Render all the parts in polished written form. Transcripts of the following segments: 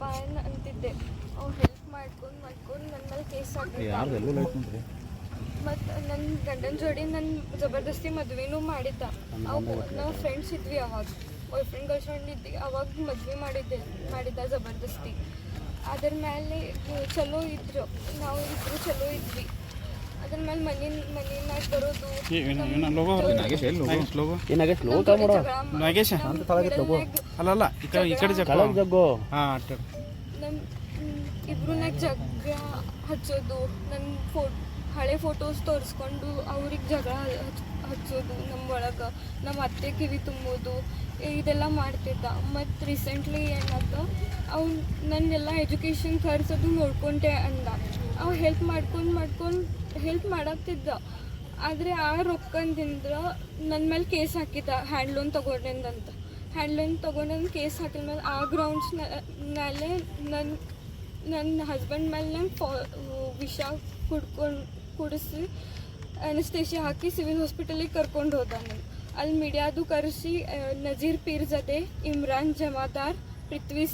ಬಾ ಅಂತಿದ್ದೆ. ಅವ್ನು ಹೆಲ್ಪ್ ಮಾಡ್ಕೊಂಡು ನನ್ನ ಮೇಲೆ ಕೇಸ್ ಹಾಕಿದ್ದ. ಮತ್ತು ನನ್ನ ಗಂಡನ ಜೋಡಿ ನನ್ನ ಜಬರ್ದಸ್ತಿ ಮದುವೆನೂ ಮಾಡಿದ್ದ. ನಾವು ಫ್ರೆಂಡ್ಸ್ ಇದ್ವಿ ಅವಾಗ, ಬಾಯ್ ಫ್ರೆಂಡ್ ಗರ್ಲ್ ಫ್ರೆಂಡ್ ಇದ್ವಿ. ಅವಾಗ ಮದುವೆ ಮಾಡಿದ್ದ ಜಬರ್ದಸ್ತಿ. ಅದ್ರ ಮೇಲೆ ಚಲೋ ಇದ್ರು, ನಾವು ಇಬ್ಬರು ಚಲೋ ಇದ್ವಿ. ಅದ್ರ ಮೇಲೆ ಮನೆ ಬರೋದು ಇಬ್ರನ್ನಾಗ ಜಗಳ ಹಚ್ಚೋದು, ನನ್ನ ಹಳೆ ಫೋಟೋಸ್ ತೋರಿಸ್ಕೊಂಡು ಅವ್ರಿಗೆ ಜಗಳ ಹಚ್ಚೋದು, ನಮ್ಮ ಒಳಗೆ ನಮ್ಮ ಅತ್ತೆ ಕಿವಿ ತುಂಬೋದು, ಇದೆಲ್ಲ ಮಾಡ್ತಿದ್ದ. ಮತ್ತು ರೀಸೆಂಟ್ಲಿ ಏನಾದ, ಅವ್ನು ನನ್ನೆಲ್ಲ ಎಜುಕೇಷನ್ ಖರ್ಚದು ನೋಡ್ಕೊಂಡೆ ಅಂದ. ಅವು ಹೆಲ್ಪ್ ಮಾಡ್ಕೊಂಡು ಹೆಲ್ಪ್ ಮಾಡತ್ತಿದ್ದ. ಆದರೆ ಆ ರೊಕ್ಕದಿಂದ ನನ್ನ ಮೇಲೆ ಕೇಸ್ ಹಾಕಿದ್ದ, ಹ್ಯಾಂಡ್ ಲೋನ್ ತೊಗೊಂಡೆಂದಂತ. ಹ್ಯಾಂಡ್ ಲೋನ್ ತೊಗೊಂಡು ಕೇಸ್ ಹಾಕಿದ ಮೇಲೆ ಆ ಗ್ರೌಂಡ್ಸ್ ಮೇಲೆ ನನ್ನ ಹಸ್ಬೆಂಡ್ ಮೇಲೆ ನಂಗೆ ವಿಷ ಕುಡಿಸಿ ಅನಸ್ತೇಶಿಯಾ ಹಾಕಿ ಸಿವಿಲ್ ಹಾಸ್ಪಿಟಲಿಗೆ ಕರ್ಕೊಂಡು ಹೋದ. ನಾನು ಅಲ್ಲಿ ಮೀಡಿಯಾದು ಕರೆಸಿ ನಜೀರ್ ಪೀರ್ಜದೆ, ಇಮ್ರಾನ್ ಜಮಾದಾರ್, ಪೃಥ್ವಿ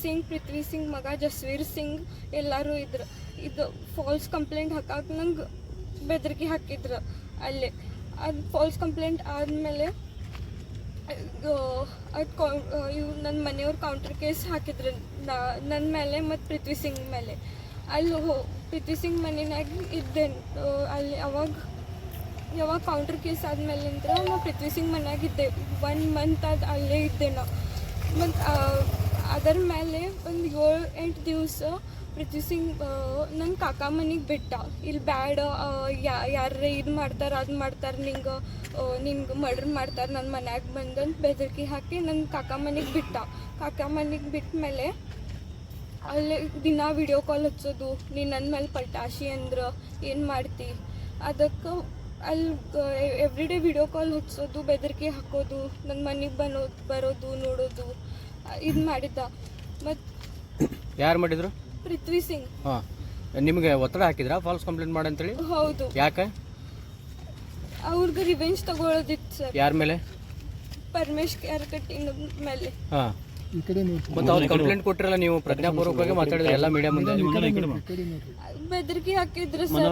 ಸಿಂಗ್ ಮಗ ಜಸ್ವೀರ್ ಸಿಂಗ್ ಎಲ್ಲರೂ ಇದ್ರು. ಇದು ಫಾಲ್ಸ್ ಕಂಪ್ಲೇಂಟ್ ಹಾಕಕ್ಕೆ ನಂಗೆ ಬೆದರಿಕೆ ಹಾಕಿದ್ರು ಅಲ್ಲೇ. ಅದು ಫಾಲ್ಸ್ ಕಂಪ್ಲೇಂಟ್ ಆದಮೇಲೆ ಇವು ನನ್ನ ಮನೆಯವ್ರು ಕೌಂಟರ್ ಕೇಸ್ ಹಾಕಿದ್ರು ನನ್ನ ಮೇಲೆ ಮತ್ತು ಪೃಥ್ವಿ ಸಿಂಗ್ ಮೇಲೆ. ಅಲ್ಲಿ ಪೃಥ್ವಿ ಸಿಂಗ್ ಮನೆಯಾಗ ಇದ್ದೆ ಅಲ್ಲಿ. ಯಾವಾಗ ಕೌಂಟರ್ ಕೇಸ್ ಆದಮೇಲಿಂದ ನಾವು ಪೃಥ್ವಿ ಸಿಂಗ್ ಮನೆಯಾಗಿದ್ದೆ. 1 ಮಂತ್ ಅಲ್ಲೇ ಇದ್ದೆ ನಾವು. ಮತ್ತು ಅದರ ಮೇಲೆ ಒಂದು 7-8 ದಿವಸ ಪೃಥ್ವಿ ಸಿಂಗ್ ನನ್ನ ಕಾಕ ಮನೆಗೆ ಬಿಟ್ಟ. ಇಲ್ಲಿ ಬ್ಯಾಡ, ಯಾರೇ ಇದು ಮಾಡ್ತಾರೆ ಅದು ಮಾಡ್ತಾರೆ, ನಿಂಗೆ ಮರ್ಡರ್ ಮಾಡ್ತಾರೆ ನನ್ನ ಮನ್ಯಾಗ ಬಂದಂತ ಬೆದರಿಕೆ ಹಾಕಿ ನನ್ನ ಕಾಕ ಮನೆಗೆ ಬಿಟ್ಟ. ಕಾಕ ಮನೆಗೆ ಬಿಟ್ಟ ಮೇಲೆ ಅಲ್ಲೇ ದಿನ ವಿಡಿಯೋ ಕಾಲ್ ಹಚ್ಚೋದು, ನೀನು ನನ್ನ ಮೇಲೆ ಪಲ್ಟಾಶಿ ಅಂದ್ರೆ ಏನು ಮಾಡ್ತಿ, ಅದಕ್ಕೆ ಅಲ್ಲಿ ಎವ್ರಿ ಡೇ ವಿಡಿಯೋ ಕಾಲ್ ಹಚ್ಚೋದು, ಬೆದರಿಕೆ ಹಾಕೋದು, ನನ್ನ ಮನೆಗೆ ಬರೋದು ನೋಡೋದು, ಇದು ಮಾಡಿದ್ದ. ಮತ್ತು ಯಾರು ಮಾಡಿದ್ರು? ಪೃಥ್ವಿ ಸಿಂಗ್. ಹಾಂ, ನಿಮಗೆ ಒತ್ತಡ ಹಾಕಿದ್ರಾ ಫಾಲ್ಸ್ ಕಂಪ್ಲೇಂಟ್ ಮಾಡಿ ಅಂತೇಳಿ? ಹೌದು. ಯಾಕೆ? ಅವ್ರಿಗೆ ರಿವೆಂಜ್ ತಗೊಳ್ಳೋದಿತ್ತು ಸರ್. ಯಾರ ಮೇಲೆ? ಪರಮೇಶ್ ಕ್ಯಾರ್ಕಟ್ಟಿನ ಮೇಲೆ. ಹಾಂ, ಮತ್ತು ಅವ್ರು ಕಂಪ್ಲೇಂಟ್ ಕೊಟ್ಟಿರಲ್ಲ, ನೀವು ಪ್ರಜ್ಞಾಪೂರ್ವಕವಾಗಿ ಮಾತಾಡಿದ್ರಿ ಎಲ್ಲ ಮೀಡಿಯಾ ಮುಂದೆ. ಬೆದರಿಕೆ ಹಾಕಿದ್ರು ಸರ್,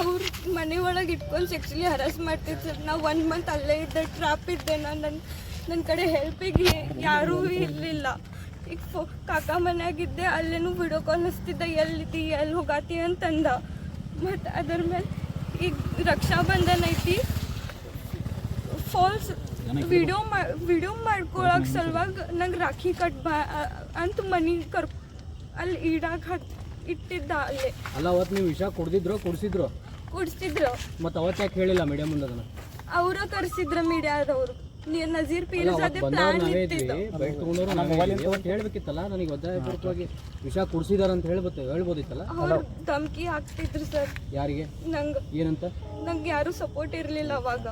ಅವ್ರ ಮನೆ ಒಳಗೆ ಇಟ್ಕೊಂಡು ಸೆಕ್ಸುಲಿ ಹರಾಸ್ ಮಾಡ್ತಿದ್ರು ಸರ್. ನಾವು 1 ಮಂತ್ ಅಲ್ಲೇ ಇದ್ದೆ, ಟ್ರಾಪ್ ಇದ್ದೆ. ನನ್ನ ಕಡೆ ಹೆಲ್ಪಿಗೆ ಯಾರೂ ಇರಲಿಲ್ಲ. ಈಗ ಕಾಕ ಮನೆಯಾಗಿದ್ದೆ, ಅಲ್ಲೇನು ವಿಡಿಯೋ ಕಾಲ್ ಹಚ್ತಿದ್ದ, ಎಲ್ಲಿದ್ದಿ ಎಲ್ಲಿ ಹೋಗಾತಿ ಅಂತಂದ. ಮತ್ತು ಅದ್ರ ಮೇಲೆ ಈಗ ರಕ್ಷಾ ಬಂಧನ ಐತಿ, ಫಾಲ್ಸ್ ವಿಡಿಯೋ ಮಾಡ್ಕೊಳಕ್ಕೆ ಸಲುವಾಗಿ ನಂಗೆ ರಾಖಿ ಕಟ್ ಅಂತ ಮನೆಗೆ ಅಲ್ಲಿ ಇಟ್ಟಿದ್ದ ಅಲ್ಲೇ. ಅಲ್ಲ, ಅವತ್ತು ನೀವು ವಿಷ ಕುಡಿಸಿದ್ರು. ಮತ್ತು ಅವತ್ತು ಯಾಕೆ ಹೇಳಿಲ್ಲ ಮೀಡಿಯಾ ಮುಂದೆ? ಅದನ್ನು ಅವರ ಕರೆಸಿದ್ರ ಮೀಡಿಯಾದವರು. ನಜೀರ್ ಪೀರ್ಜದೆ ಪ್ಲಾನ್ ಇತ್ತಿದ್ದು. ಹೇಳ್ಬೇಕಿತ್ತಲ್ಲ, ನನಗೆ ಒತ್ತಾಯಪೂರ್ವಕವಾಗಿ ವಿಷ ಕುಡಿಸಿದಾರ ಅಂತ ಹೇಳ್ಬೋದಿತ್ತಲ್ಲ. ಅವ್ರು ಧಮಕಿ ಹಾಕ್ತಿದ್ರು ಸರ್. ಯಾರಿಗೆ? ನಂಗೆ. ಏನಂತ? ನಂಗೆ ಯಾರು ಸಪೋರ್ಟ್ ಇರಲಿಲ್ಲ ಅವಾಗ.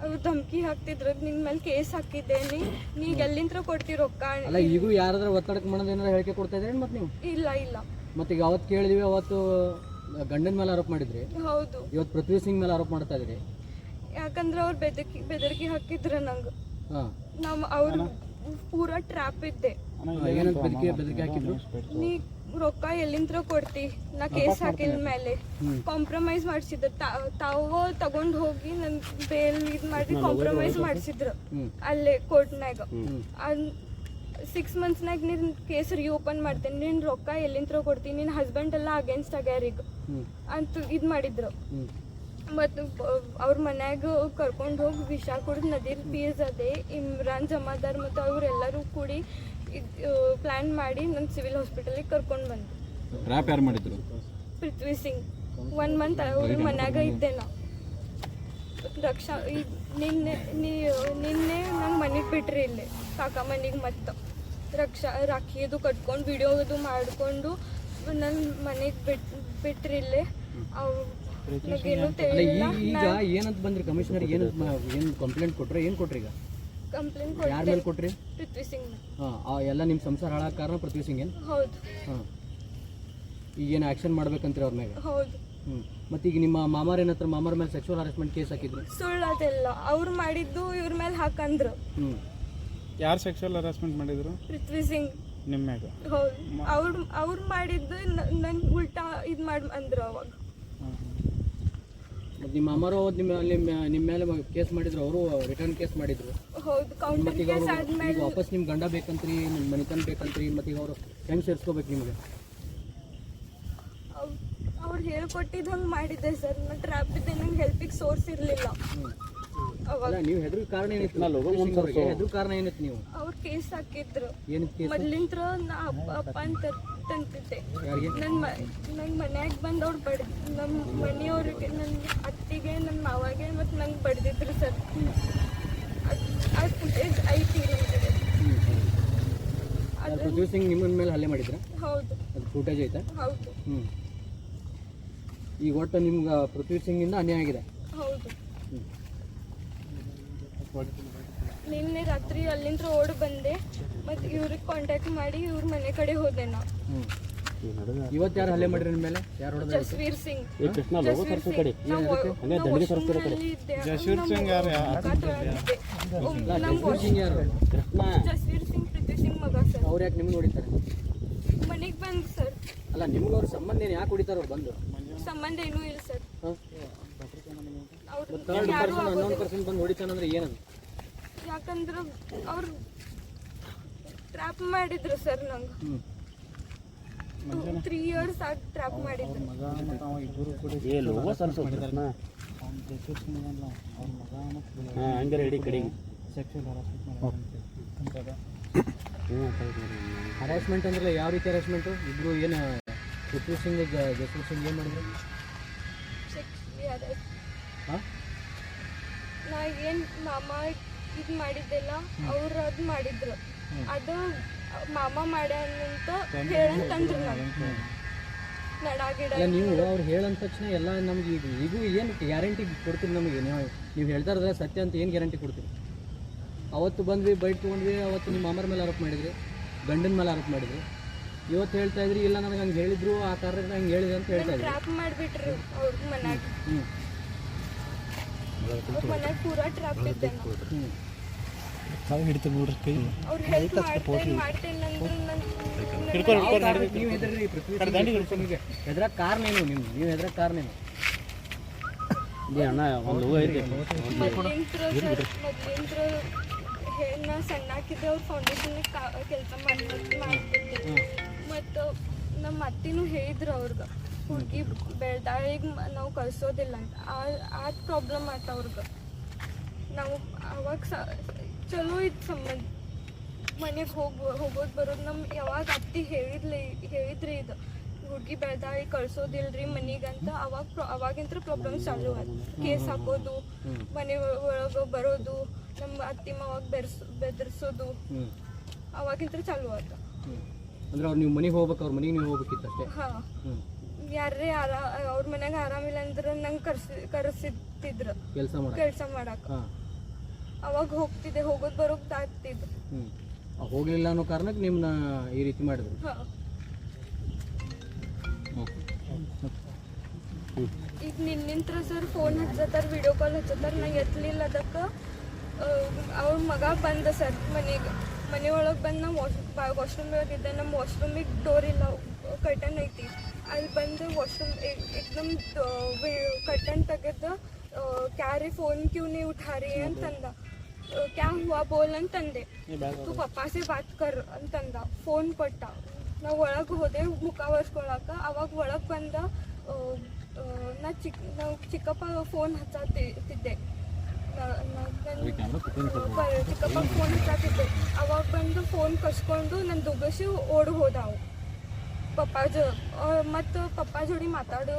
ಅವ್ರು ಧಮಕಿ ಹಾಕ್ತಿದ್ರು, ನಿನ್ನ ಮೇಲೆ ಕೇಸ್ ಹಾಕಿದ್ದೇನೆ, ನೀಗ ಎಲ್ಲಿಂದ ಕೊಡ್ತೀವಿ ರೊಕ್ಕ. ಅಲ್ಲ, ಈಗೂ ಯಾರಾದ್ರೂ ಒತ್ತಡಕ್ಕೆ ಮಾಡೋದು ಏನಾದ್ರು ಹೇಳಿಕೆ ಕೊಡ್ತಾ ಇದ್ರೇನು ಮತ್ತೆ ನೀವು? ಇಲ್ಲ. ಮತ್ತೆ ಈಗ ಅವತ್ತು ಕೇಳಿದ್ವಿ, ಅವತ್ತು ಗಂಡನ ಮೇಲೆ ಆರೋಪ ಮಾಡಿದ್ರಿ. ಹೌದು. ಇವತ್ತು ಪೃಥ್ವಿ ಸಿಂಗ್ ಮೇಲೆ ಆರೋಪ ಮಾಡ್ತಾ ಇದ್ರಿ. ಯಾಕಂದ್ರೆ ಅವ್ರು ಬೆದರಿಕೆ ಹಾಕಿದ್ರು ನಂಗೆ. ಅವ್ರು ಪೂರಾ ಟ್ರ್ಯಾಪ್ ಇದ್ದೆ. ಏನಂತ ಬೆದರಿಕೆ ಹಾಕಿದ್ರು? ನೀ ರೊಕ್ಕ ಎಲ್ಲಿಂದ ಕೊಡ್ತಿ, ನಾ ಕೇಸ್ ಹಾಕಿದ ಮೇಲೆ ಕಾಂಪ್ರಮೈಸ್ ಮಾಡಿಸಿದ್ರು. ತಾವು ತಗೊಂಡು ಹೋಗಿ ನನ್ ಬೇಲ್ ಇದು ಮಾಡಿ ಕಾಂಪ್ರಮೈಸ್ ಮಾಡಿಸಿದ್ರು ಅಲ್ಲೇ ಕೋರ್ಟ್ನಾಗ. 6 ಮಂತ್ಸ್ನಾಗ ನೀನು ಕೇಸ್ ರಿಓಪನ್ ಮಾಡ್ತೇನೆ, ನೀನು ರೊಕ್ಕ ಎಲ್ಲಿಂದ ಕೊಡ್ತೀನಿ, ನಿನ್ನ ಹಸ್ಬೆಂಡ್ ಎಲ್ಲ ಅಗೇನ್ಸ್ಟ್ ಆಗ್ಯಾರೀಗ ಅಂತ ಇದು ಮಾಡಿದ್ರು. ಮತ್ತು ಅವ್ರ ಮನ್ಯಾಗ ಕರ್ಕೊಂಡು ಹೋಗಿ ವಿಷ ಕುಡಿದು ನದೀರ್ ಪೀರ್ಜದೆ, ಇಮ್ರಾನ್ ಜಮಾದಾರ್ ಮತ್ತು ಅವರೆಲ್ಲರೂ ಕೂಡಿ ಪ್ಲ್ಯಾನ್ ಮಾಡಿ ನನ್ನ ಸಿವಿಲ್ ಹಾಸ್ಪಿಟಲಿಗೆ ಕರ್ಕೊಂಡು ಬಂದು. ಟ್ರ್ಯಾಪ್ ಯಾರು ಮಾಡಿದ್ರು? ಪೃಥ್ವಿ ಸಿಂಗ್. 1 ಮಂತ್ ಅವ್ರ ಮನ್ಯಾಗ ಇದ್ದೆ ನಾ. ರಕ್ಷಾ ನಿನ್ನೆ ನಂಗೆ ಮನೆಗೆ ಬಿಟ್ರಿ ಇಲ್ಲೇ ಕಾಕ ಮನೆಗೆ. ಮತ್ತು ರಾಖಿದು ಕಟ್ಕೊಂಡು ವಿಡಿಯೋದು ಮಾಡಿಕೊಂಡು ನನ್ನ ಮನೆಗೆ ಬಿಟ್ರಿ ಇಲ್ಲೇ. ಈಗ ಏನಂತ ಬಂದ್ರಿ ಕಮಿಷನರ್? ಏನು ಕಂಪ್ಲೇಂಟ್ ಕೊಟ್ರೆ? ಏನು ಕೊಟ್ರಿ? ಈಗ ಕಂಪ್ಲೇಂಟ್ ಯಾರ ಮೇಲೆ ಕೊಟ್ರಿ? ಪೃಥ್ವಿ ಸಿಂಗ್. ಎಲ್ಲ ನಿಮ್ಮ ಸಂಸಾರ ಹಾಳಾಗ ಕಾರಣ ಪೃಥ್ವಿ ಸಿಂಗ್ ಏನು? ಹೌದು. ಈಗೇನು ಆ್ಯಕ್ಷನ್ ಮಾಡ್ಬೇಕಂತೀರಿ ಅವ್ರ ಮೇಲೆ? ಹೌದು. ಮತ್ತು ಈಗ ನಿಮ್ಮ ಮಾಮಾರ ಏನತ್ರ, ಮಾಮಾರ ಮೇಲೆ ಸೆಕ್ಷುವಲ್ ಹರಾಸ್ಮೆಂಟ್ ಕೇಸ್ ಹಾಕಿದ್ರು? ಸುಳ್ಳು ಅದೆಲ್ಲ ಅವ್ರು ಮಾಡಿದ್ದು ಇವ್ರ ಮೇಲೆ ಹಾಕಂದ್ರು. ಯಾರು ಸೆಕ್ಷುವಲ್ ಹರಾಸ್ಮೆಂಟ್ ಮಾಡಿದ್ರು? ಪೃಥ್ವಿ ಸಿಂಗ್. ನಿಮ್ಮ ಮ್ಯಾಗ? ಹೌದು, ಅವ್ರು ಮಾಡಿದ್ದು ನಂಗೆ ಉಲ್ಟಾ ಇದು ಮಾಡಿ ಅಂದ್ರು ಅವಾಗ. ನಿಮ್ಮ ಅಮ್ಮರು ನಿಮ್ಮ ಮೇಲೆ ಕೇಸ್ ಮಾಡಿದ್ರು, ಅವರು ರಿಟರ್ನ್ ಕೇಸ್ ಮಾಡಿದ್ರು. ಹೌದು, ಕೌಂಟರ್ ಕೇಸ್ ಆದ್ಮೇಲೆ ವಾಪಸ್ ನಿಮ್ಮ ಗಂಡ ಬೇಕಂತ್ರಿ, ನಿಮ್ಮ ಮನೆತನ ಬೇಕಂತ್ರಿ, ಮತ್ತು ಈಗ ಅವರು ಹೆಂಗೆ ಸೇರಿಸ್ಕೋಬೇಕು ನಿಮಗೆ? ಅವ್ರು ಹೇಳ್ಕೊಟ್ಟಿದ್ದು ಹಂಗೆ ಮಾಡಿದ್ದೆ ಸರ್. ನಾನು ಟ್ರ್ಯಾಪ್ ಇದ್ದೆ, ನಂಗೆ ಹೆಲ್ಪಿಗೆ ಸೋರ್ಸ್ ಇರಲಿಲ್ಲ ಅವಾಗ. ನೀವು ಹೆದ್ರ ಕಾರಣ ಏನಿತ್ತು? ಹೆದ್ರ ಕಾರಣ ಏನಿತ್ತು? ನೀವು ಅವ್ರು ಕೇಸ್ ಹಾಕಿದ್ರು. ಏನಕ್ಕೆ ಕೇಸ್? ಮೊದ್ಲಿಂತ್ರ ನಾ ಅಪ್ಪ ಅಂತ ತಂತಿದ್ದೆ. ನಂಗೆ ಮನ್ಯಾಗ ಬಂದು ಅವ್ರು ನಮ್ಮ ಮನೆಯವ್ರಿಗೆ, ನನ್ನ ಅತ್ತಿಗೆ, ನನ್ನ ಮಾವಾಗೆ ಮತ್ತು ನಂಗೆ ಬಡ್ದಿದ್ರು ಸರ್. ಅದು ಫುಟೇಜ್ ಐತಿ ನಮಗೆ. ಪೃಥ್ವಿ ಸಿಂಗ್ ನಿಮ್ಮ ಮೇಲೆ ಹಲ್ಲೆ ಮಾಡಿದ್ರ? ಹೌದು, ಅದು ಫುಟೇಜ್ ಐತಾ? ಹೌದು. ಈಗ ಒಟ್ಟು ನಿಮ್ಗೆ ಪೃಥ್ವಿ ಸಿಂಗಿಂದ ಅನ್ಯಾಯ ಆಗಿದೆ? ಹೌದು. ನಿನ್ನೆ ರಾತ್ರಿ ಅಲ್ಲಿಂದ ಓಡಿ ಬಂದೆ, ಮತ್ತು ಇವ್ರಿಗೆ ಕಾಂಟ್ಯಾಕ್ಟ್ ಮಾಡಿ ಇವ್ರ ಮನೆ ಕಡೆ ಹೋದೆ ನಾ. ಇವತ್ತು ಯಾರು ಹಲ್ಲೆ ಮಾಡಿರಿ ನಿಮ್ಮ ಮೇಲೆ? ಯಾರು ಹೊಡೆದ? ಜಸ್ವೀರ್ ಸಿಂಗ್. ಜಸ್ವೀರ್ ಸಿಂಗ್ ಯಾರು? ಜಸ್ವೀರ್ ಸಿಂಗ್ ಪೃಥ್ವಿ ಸಿಂಗ್ ಮಗ ಸರ್. ಅವ್ರು ಯಾಕೆ ನಿಮ್ಗೆ ಹೊಡಿತಾರೆ? ಮನೆಗೆ ಬಂದು ಸರ್. ಅಲ್ಲ, ನಿಮ್ಗೆ ಅವ್ರ ಸಂಬಂಧ ಏನು ಯಾಕೆ ಹೊಡಿತಾರೆ ಅವ್ರು ಬಂದು? ಸಂಬಂಧ ಏನೂ ಇಲ್ಲ ಸರ್. ಅನ್ನೋನ್ ಪರ್ಸನ್ ಬಂದು ಹೊಡಿತಾನಂದ್ರೆ ಏನದು? ಯಾಕಂದ್ರೆ ಅವ್ರು ಟ್ರ್ಯಾಪ್ ಮಾಡಿದ್ರು ಸರ್. ನಂಗೆ 3 years ಆಗಿ ಟ್ರ್ಯಾಪ್ ಮಾಡಿದ್ರು. ಹರಾಸ್ಮೆಂಟ್ ಅಂದ್ರೆ ಯಾವ ರೀತಿ ಹರಾಸ್ಮೆಂಟು? ಇಬ್ರು ಏನು ಪೃಥ್ವಿ ಸಿಂಗ್ ಜಸ್ವೀರ್ ಸಿಂಗ್ ಏನು ಮಾಡಿದ್ರು? ನಾ ಏನು ಮಾಮ ಇದು ಮಾಡಿದ್ದೆಲ್ಲ ಅವ್ರು ಅದು ಮಾಡಿದ್ರು. ಅದು ಮಾಮ ಮಾಡ್ಯಾನಂತ ಹೇಳಂತಂದ್ರು ನನಗೆ. ನಡಾಗಿಡ ನೀವು ಅವ್ರು ಹೇಳಂದ ತಕ್ಷಣ ಎಲ್ಲ ನಮ್ಗೆ ಈಗೂ ಏನು ಗ್ಯಾರಂಟಿ ಕೊಡ್ತೀರಿ ನಮಗೆ? ನೀವು ಹೇಳ್ತಾ ಇರೋದ್ರೆ ಸತ್ಯ ಅಂತ ಏನು ಗ್ಯಾರಂಟಿ ಕೊಡ್ತೀರಿ? ಅವತ್ತು ಬಂದ್ವಿ, ಬೈಟ್ ತೊಗೊಂಡ್ವಿ, ಅವತ್ತು ನಿಮ್ಮ ಮಾಮರ ಮೇಲೆ ಆರೋಪ ಮಾಡಿದ್ರಿ, ಗಂಡನ ಮೇಲೆ ಆರೋಪ ಮಾಡಿದ್ರಿ. ಇವತ್ತು ಹೇಳ್ತಾ ಇದ್ರಿ ಇಲ್ಲ ನನಗೆ ಹಂಗೆ ಹೇಳಿದ್ರು, ಆ ಕಾರಣಕ್ಕೆ ಹಂಗೆ ಹೇಳಿದೆ ಅಂತ ಹೇಳ್ತಾ ಇದ್ರಿ. ಟ್ರ್ಯಾಪ್ ಮಾಡಿಬಿಟ್ರು ಅವ್ರ ಮನ್ಯಾಗ. ಅವ್ರ ಮನ್ಯಾಗ ಪೂರಾ ಟ್ರ್ಯಾಪ್ ಇದ್ದೆ. ಅವ್ರು ಹೆಲ್ಪ್ ಮಾಡ್ತೇನೆ ನೀವು ಹೆದರ್ರಿ ಪೃಥ್ವಿ ಸಿಂಗ್ಗೆ. ಹೆದ್ರಕ್ಕೆ ಕಾರಣ ಏನು? ನೀವು ಹೆದ್ರಕ್ಕೆ ಕಾರಣ ಏನು? ನಾ ಸಣ್ಣಾಕಿದ್ದೆ ಅವ್ರ ಫೌಂಡೇಶನ್ ಕೆಲಸ ಮಾಡ್ತಿದ್ದೆ. ಮತ್ತು ನಮ್ಮ ಅತ್ತಿನೂ ಹೇಳಿದ್ರು ಅವ್ರಿಗೆ, ಹುಡುಗಿ ಬೆಳ್ದಾಳಿಗೆ ನಾವು ಕಳ್ಸೋದಿಲ್ಲ ಅಂತ. ಆ ಪ್ರಾಬ್ಲಮ್ ಆಯ್ತು ಅವ್ರಿಗೆ. ನಾವು ಅವಾಗ ಚಲೋ ಇತ್ತು ಸಂಬಂಧ. ಮನೆಗೆ ಹೋಗೋದು ಬರೋದು. ಯಾವಾಗ ಅತ್ತಿ ಹೇಳಿದ್ರಿ ಇದು ಹುಡುಗಿ ಬೆಳ್ದಾಳಿ ಕಳ್ಸೋದಿಲ್ರಿ ಮನೆಗಂತ, ಅವಾಗಿಂತ ಪ್ರಾಬ್ಲಮ್ ಚಾಲು ಆಯ್ತು. ಕೇಸ್ ಹಾಕೋದು, ಮನೆ ಒಳಗೆ ಬರೋದು, ನಮ್ಮ ಅತ್ತಿ ಮಾವಾಗ ಬೆದರ್ಸೋದು, ಅವಾಗಿಂತ ಚಾಲು ಆಯ್ತು. ಅಂದ್ರೆ ಅವ್ರು ನೀವು ಮನೆಗೆ ಹೋಗ್ಬೇಕು, ಅವ್ರ ಮನೆಗೆ ನೀವು ಹೋಗ್ಬೇಕಿತ್ತು ಅಷ್ಟೇ? ಹಾಂ. ಯಾರೇ ಅವ್ರ ಮನ್ಯಾಗ ಆರಾಮಿಲ್ಲ ಅಂದ್ರೆ ನಂಗೆ ಕರೆಸಿದ್ರು ಕೆಲಸ ಮಾಡಕ್ಕೆ. ಅವಾಗ ಹೋಗ್ತಿದ್ದೆ, ಹೋಗೋದು ಬರೋದು ಆಗ್ತಿದ್ದು. ಹೋಗ್ಲಿಲ್ಲ ಅನ್ನೋ ಕಾರಣಕ್ಕೆ ನಿಮ್ಮನ್ನ ಈ ರೀತಿ ಮಾಡಿದ್ರು? ಈಗ ನಿನ್ನಿಂತ್ರ ಸರ್ ಫೋನ್ ಹಚ್ಚತ್ತಾರ, ವಿಡಿಯೋ ಕಾಲ್ ಹಚ್ಚತ್ತಾರ, ನಾ ಎತ್ತಲಿಲ್ಲ. ಅದಕ್ಕೆ ಅವ್ರ ಮಗ ಬಂದ ಸರ್ ಮನೆ ಒಳಗೆ ಬಂದು. ನಾವು ವಾಶ್ರೂಮ್ ಒಳಗಿದ್ದೆ. ನಮ್ಮ ವಾಶ್ರೂಮಿಗೆ ಡೋರ್ ಇಲ್ಲ, ಕರ್ಟನ್ ಐತಿ. ಅಲ್ಲಿ ಬಂದು ವಾಶ್ರೂಮ್ एकदम ಕರ್ಟನ್ ತೆಗೆದು ಕ್ಯಾರಿ ಫೋನ್ ಕ್ಯೂ ನೀ ಉಠಾರಿ ಅಂತಂದ. क्या हुआ बोल ಅಂತಂದೆ. तू पप्पा से बात कर ಅಂತಂದ. ಫೋನ್ ಕೊಟ್ಟ. ನಾವು ಒಳಗೆ ಹೋದೆ ಮುಖ ಒರೆಸ್ಕೊಳಕ್ಕೆ. ಅವಾಗ ಒಳಗೆ ಬಂದ. ನಾವು ಚಿಕ್ಕಪ್ಪ ಫೋನ್ ಹಚ್ಚತ್ತಿದ್ದೆ. ಚಿಕ್ಕಪ್ಪ ಫೋನ್ ಹಚ್ಚತ್ತಿದ್ದೆ. ಅವಾಗ ಬಂದು ಫೋನ್ ಕಸ್ಕೊಂಡು ನನ್ನ ದುಗ್ಗಸಿ ಓಡಿ ಹೋದವು ಪಪ್ಪ ಮತ್ತು ಪಪ್ಪ ಜೋಡಿ ಮಾತಾಡು.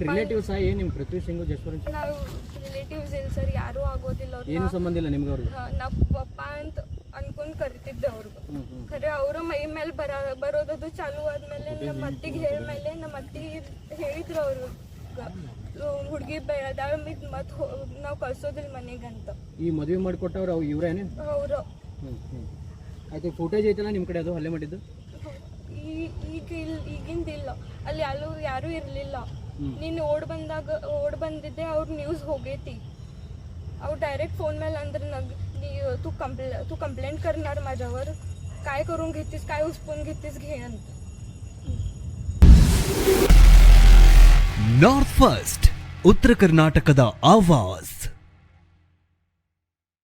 ರಿಲೇಟಿವ್ಸ್ ನಿಮ್ಮ ಪೃಥ್ವಿ ಸಿಂಗ್ ಜಸ್ವೀರ್? ನಾವು ರಿಲೇಟಿವ್ಸ್ ಇಲ್ಲ ಸರ್, ಯಾರೂ ಆಗೋದಿಲ್ಲ. ಅವ್ರು ಏನು ಸಂಬಂಧ ಇಲ್ಲ ನಿಮ್ಗೆ ಅವ್ರಿಗೆ? ನಾವು ಪಪ್ಪ ಅಂತ ಅನ್ಕೊಂಡು ಕರಿತಿದ್ದೆ ಅವ್ರಿಗೆ. ಖರೆ ಅವರು ಮೈ ಮೇಲೆ ಬರೋದದು ಚಾಲು ಆದ್ಮೇಲೆ ನಮ್ಮ ಅತ್ತಿಗೆ ಹೇಳಿದ್ಮೇಲೆ ನಮ್ಮ ಅತ್ತಿಗೆ ಹೇಳಿದ್ರು ಅವರು ಹುಡುಗಿ ಬೆಳೆದಾಳ ಮತ್ತು ನಾವು ಕಳ್ಸೋದಿಲ್ಲ ಮನೆಗಂತ. ಈ ಮದುವೆ ಮಾಡಿಕೊಟ್ಟವ್ರು ಅವು ಇವರೇನೆ? ಅವರು. ಆಯ್ತು, ಫುಟೇಜ್ ಐತಲ್ಲ ನಿಮ್ಮ ಕಡೆ ಅದು ಹಲ್ಲೆ ಮಾಡಿದ್ದು? ಈಗಿಂದಿಲ್ಲ, ಅಲ್ಲಿ ಯಾರೂ ಇರಲಿಲ್ಲ. ನೀನು ಓಡ್ ಬಂದಿದ್ದೆ, ಅವ್ರ ನ್ಯೂಸ್ ಹೋಗೈತಿ. ಅವ್ರು ಡೈರೆಕ್ಟ್ ಫೋನ್ ಮೇಲೆ ಅಂದ್ರೆ तू कंप्लेंट करणार माझ्यावर, काय करून घेतीस, काय उचपून घेतीस घे. ನಾರ್ತ್ ಫಸ್ಟ್ ಉತ್ತರ ಕರ್ನಾಟಕದ ಆವಾಜ್.